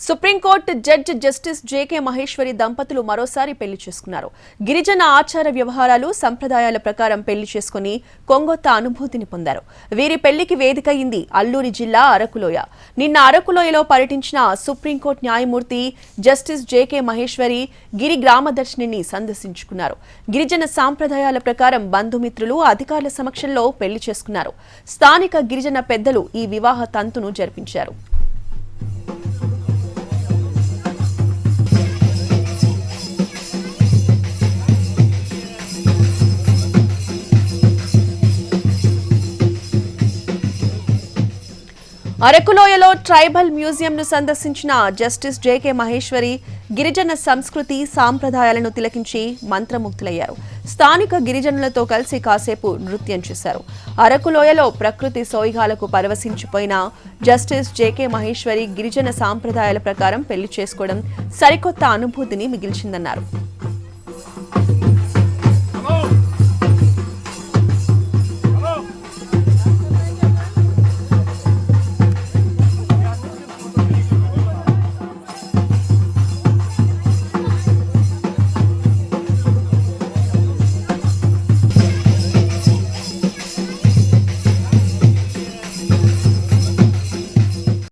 Supreme court judge justice JK Maheshwari దంపతులు మరోసారి పెళ్లి చేసుకున్నారు. గిరిజన ఆచార వ్యవహారాలు సంప్రదాయాల ప్రకారం పెళ్లి చేసుకుని కొంగొత్త అనుభూతిని పొందారు. వీరి పెళ్లికి వేదిక అయింది అల్లూరి జిల్లా అరకులోయ. నిన్న అరకులోయలో పర్యటించిన సుప్రీంకోర్టు న్యాయమూర్తి జస్టిస్ జేకే మహేశ్వరి గిరి గ్రామదర్శినిని సందర్శించుకున్నారు. గిరిజన సంప్రదాయాల ప్రకారం బంధుమిత్రులు అధికారుల సమక్షంలో పెళ్లి చేసుకున్నారు. స్థానిక గిరిజన పెద్దలు ఈ వివాహ తంతును జరిపించారు. అరకులోయలో ట్రైబల్ మ్యూజియంను సందర్శించిన జస్టిస్ జేకే మహేశ్వరి గిరిజన సంస్కృతి సాంప్రదాయాలను తిలకించి మంత్రముగ్ధులయ్యారు. స్థానిక గిరిజనులతో కలిసి కాసేపు నృత్యం చేశారు. అరకులోయలో ప్రకృతి సోయగాలకు పరవశించిపోయిన జస్టిస్ జేకే మహేశ్వరి గిరిజన సాంప్రదాయాల ప్రకారం పెళ్లి చేసుకోవడం సరికొత్త అనుభూతిని మిగిల్చిందన్నారు.